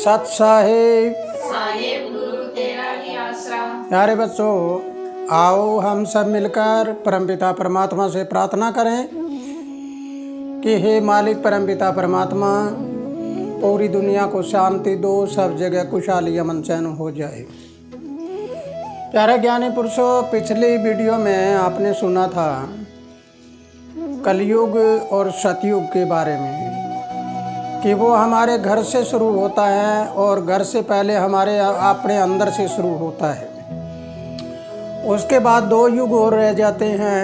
सत साहेब साहेब गुरु तेरा ही आसरा। प्यारे बच्चों, आओ हम सब मिलकर परमपिता परमात्मा से प्रार्थना करें कि हे मालिक परमपिता परमात्मा, पूरी दुनिया को शांति दो, सब जगह खुशहाली अमन चैन हो जाए। प्यारे ज्ञानी पुरुषों, पिछली वीडियो में आपने सुना था कलयुग और सतयुग के बारे में कि वो हमारे घर से शुरू होता है और घर से पहले हमारे अपने अंदर से शुरू होता है। उसके बाद दो युग और रह जाते हैं,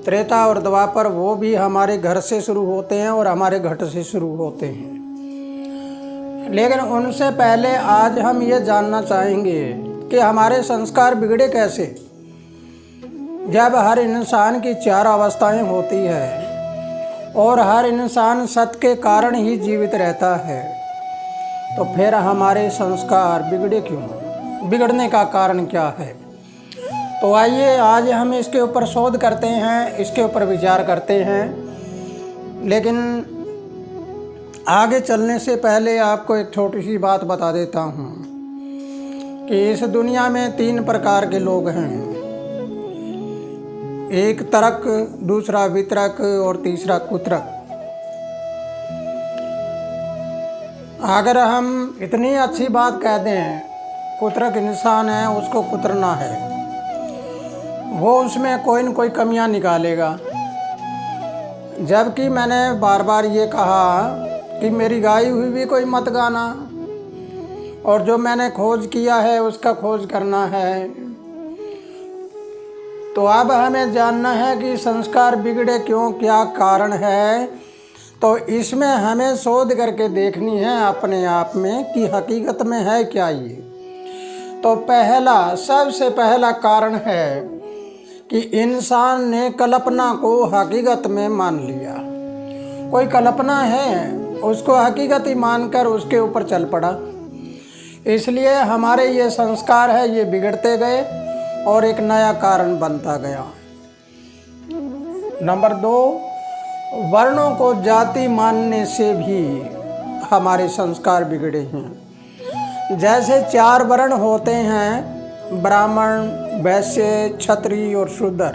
त्रेता और द्वापर, वो भी हमारे घर से शुरू होते हैं और हमारे घट से शुरू होते हैं। लेकिन उनसे पहले आज हम ये जानना चाहेंगे कि हमारे संस्कार बिगड़े कैसे। जब हर इंसान की चार अवस्थाएं होती है और हर इंसान सत्य के कारण ही जीवित रहता है, तो फिर हमारे संस्कार बिगड़े क्यों? बिगड़ने का कारण क्या है? तो आइए आज हम इसके ऊपर शोध करते हैं, इसके ऊपर विचार करते हैं। लेकिन आगे चलने से पहले आपको एक छोटी सी बात बता देता हूँ कि इस दुनिया में तीन प्रकार के लोग हैं। एक तरक, दूसरा वितरक और तीसरा कुतरक। अगर हम इतनी अच्छी बात कह दें, कुतरक इंसान है, उसको कुतरना है, वो उसमें कोई न कोई कमियां निकालेगा। जबकि मैंने बार बार ये कहा कि मेरी गाई हुई भी कोई मत गाना, और जो मैंने खोज किया है उसका खोज करना है। तो अब हमें जानना है कि संस्कार बिगड़े क्यों, क्या कारण है। तो इसमें हमें शोध करके देखनी है अपने आप में कि हकीकत में है क्या ये। तो सबसे पहला कारण है कि इंसान ने कल्पना को हकीकत में मान लिया। कोई कल्पना है, उसको हकीकत ही मानकर उसके ऊपर चल पड़ा। इसलिए हमारे ये संस्कार है, ये बिगड़ते गए और एक नया कारण बनता गया। नंबर 2, वर्णों को जाति मानने से भी हमारे संस्कार बिगड़े हैं। जैसे 4 वर्ण होते हैं, ब्राह्मण, वैश्य, क्षत्रिय और शूद्र।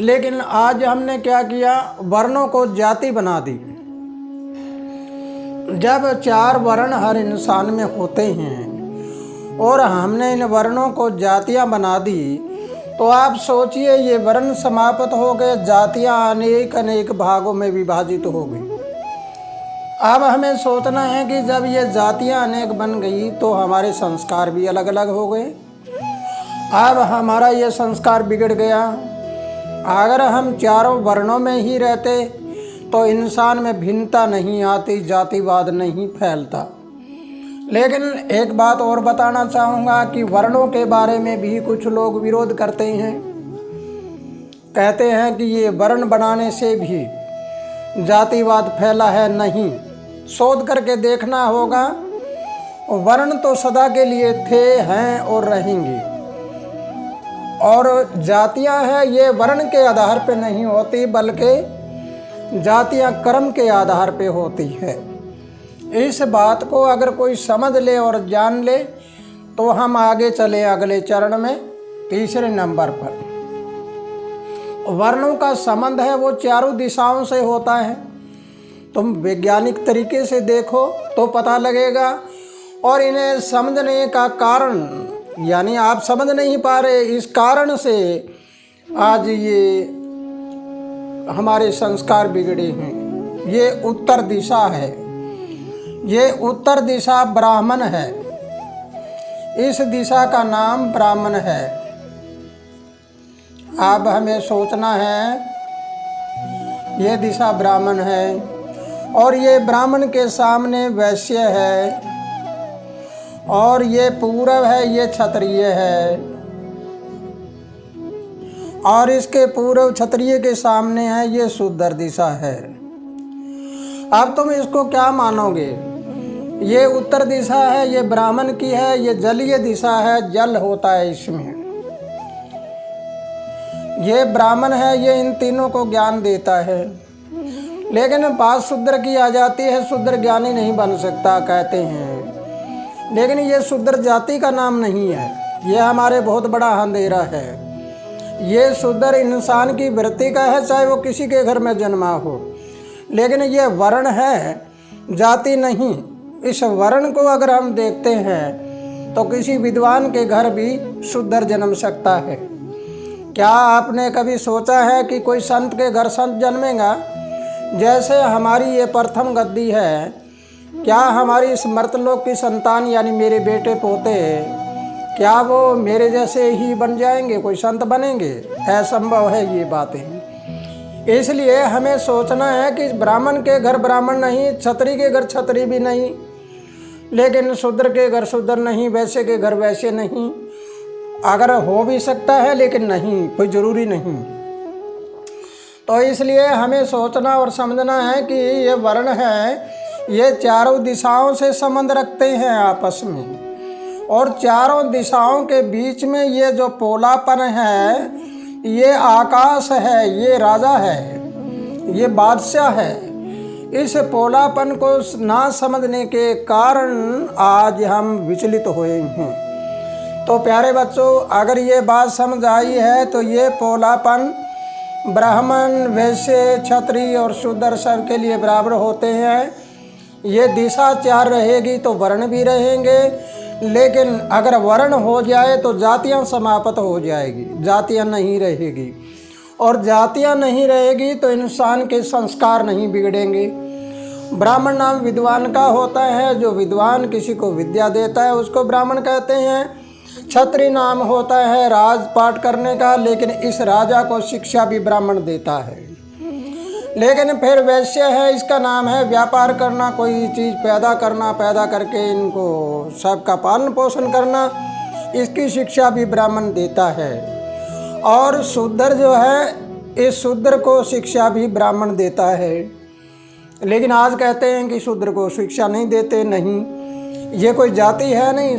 लेकिन आज हमने क्या किया, वर्णों को जाति बना दी। जब 4 वर्ण हर इंसान में होते हैं और हमने इन वर्णों को जातियां बना दी, तो आप सोचिए ये वर्ण समाप्त हो गए, जातियां अनेक भागों में विभाजित हो गई। अब हमें सोचना है कि जब ये जातियां अनेक बन गई तो हमारे संस्कार भी अलग अलग हो गए। अब हमारा ये संस्कार बिगड़ गया। अगर हम चारों वर्णों में ही रहते तो इंसान में भिन्नता नहीं आती, जातिवाद नहीं फैलता। लेकिन एक बात और बताना चाहूँगा कि वर्णों के बारे में भी कुछ लोग विरोध करते हैं। कहते हैं कि ये वर्ण बनाने से भी जातिवाद फैला है। नहीं, शोध करके देखना होगा। वर्ण तो सदा के लिए थे, हैं और रहेंगे। और जातियां हैं, ये वर्ण के आधार पे नहीं होती, बल्कि जातियां कर्म के आधार पे होती है। इस बात को अगर कोई समझ ले और जान ले तो हम आगे चले अगले चरण में। तीसरे नंबर पर वर्णों का संबंध है वो चारों दिशाओं से होता है। तुम वैज्ञानिक तरीके से देखो तो पता लगेगा। और इन्हें समझने का कारण, यानी आप समझ नहीं पा रहे, इस कारण से आज ये हमारे संस्कार बिगड़े हैं। ये उत्तर दिशा है, ये उत्तर दिशा ब्राह्मण है। इस दिशा का नाम ब्राह्मण है। अब हमें सोचना है, ये दिशा ब्राह्मण है और ये ब्राह्मण के सामने वैश्य है, और ये पूरब है, ये क्षत्रिय है, और इसके पूर्व क्षत्रिय के सामने है ये शूद्र दिशा है। अब तुम इसको क्या मानोगे? ये उत्तर दिशा है, ये ब्राह्मण की है, ये जलीय दिशा है, जल होता है इसमें। ये ब्राह्मण है, ये इन तीनों को ज्ञान देता है। लेकिन बात शूद्र की आ जाती है, शूद्र ज्ञानी नहीं बन सकता कहते हैं। लेकिन ये शूद्र जाति का नाम नहीं है, ये हमारे बहुत बड़ा अंधेरा है। ये शूद्र इंसान की वृत्ति का है, चाहे वो किसी के घर में जन्मा हो। लेकिन ये वर्ण है, जाति नहीं। इस वर्ण को अगर हम देखते हैं तो किसी विद्वान के घर भी शूद्र जन्म सकता है। क्या आपने कभी सोचा है कि कोई संत के घर संत जन्मेगा? जैसे हमारी ये प्रथम गद्दी है, क्या हमारी इस मर्तलोक की संतान यानी मेरे बेटे पोते, क्या वो मेरे जैसे ही बन जाएंगे, कोई संत बनेंगे? असंभव है ये बातें। इसलिए हमें सोचना है कि ब्राह्मण के घर ब्राह्मण नहीं, क्षत्रिय के घर क्षत्रिय भी नहीं, लेकिन शूद्र के घर शूद्र नहीं, वैश्य के घर वैश्य नहीं। अगर हो भी सकता है लेकिन नहीं, कोई ज़रूरी नहीं। तो इसलिए हमें सोचना और समझना है कि ये वर्ण है, ये चारों दिशाओं से संबंध रखते हैं आपस में, और चारों दिशाओं के बीच में ये जो पोलापन है, ये आकाश है, ये राजा है, ये बादशाह है। इस पोलापन को ना समझने के कारण आज हम विचलित हुए हैं। तो प्यारे बच्चों, अगर ये बात समझ आई है तो ये पोलापन ब्राह्मण, वैश्य, क्षत्रिय और शूद्र सब के लिए बराबर होते हैं। ये दिशा चार रहेगी तो वर्ण भी रहेंगे, लेकिन अगर वर्ण हो जाए तो जातियां समाप्त हो जाएगी, जातियां नहीं रहेगी। और जातियां नहीं रहेगी तो इंसान के संस्कार नहीं बिगड़ेंगे। ब्राह्मण नाम विद्वान का होता है, जो विद्वान किसी को विद्या देता है उसको ब्राह्मण कहते हैं। क्षत्रिय नाम होता है राजपाट करने का, लेकिन इस राजा को शिक्षा भी ब्राह्मण देता है। लेकिन फिर वैश्य है, इसका नाम है व्यापार करना, कोई चीज़ पैदा करना, पैदा करके इनको सबका पालन पोषण करना, इसकी शिक्षा भी ब्राह्मण देता है। और शूद्र जो है, इस शूद्र को शिक्षा भी ब्राह्मण देता है। लेकिन आज कहते हैं कि शूद्र को शिक्षा नहीं देते। नहीं, ये कोई जाति है नहीं।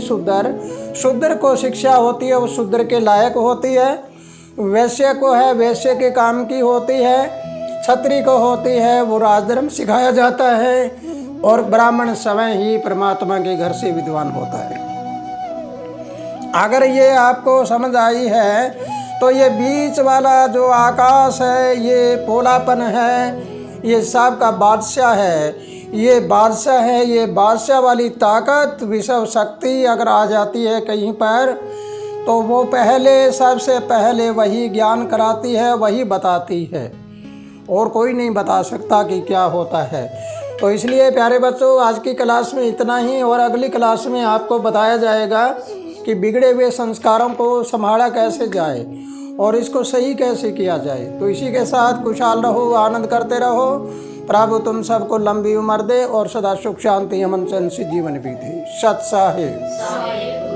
शूद्र को शिक्षा होती है, वो शूद्र के लायक होती है। वैश्य को है, वैश्य के काम की होती है। क्षत्रिय को होती है, वो राजधर्म सिखाया जाता है। और ब्राह्मण स्वयं ही परमात्मा के घर से विद्वान होता है। अगर ये आपको समझ आई है तो ये बीच वाला जो आकाश है, ये पोलापन है, ये सब का बादशाह है, ये बादशाह है। ये बादशाह वाली ताकत, विश्व शक्ति अगर आ जाती है कहीं पर, तो वो पहले, सबसे पहले वही ज्ञान कराती है, वही बताती है, और कोई नहीं बता सकता कि क्या होता है। तो इसलिए प्यारे बच्चों, आज की क्लास में इतना ही, और अगली क्लास में आपको बताया जाएगा कि बिगड़े हुए संस्कारों को संभाला कैसे जाए और इसको सही कैसे किया जाए। तो इसी के साथ खुशहाल रहो, आनंद करते रहो। प्रभु तुम सबको लंबी उम्र दे और सदा सुख शांति अमन चैन से जीवन बीते। सत साहिब।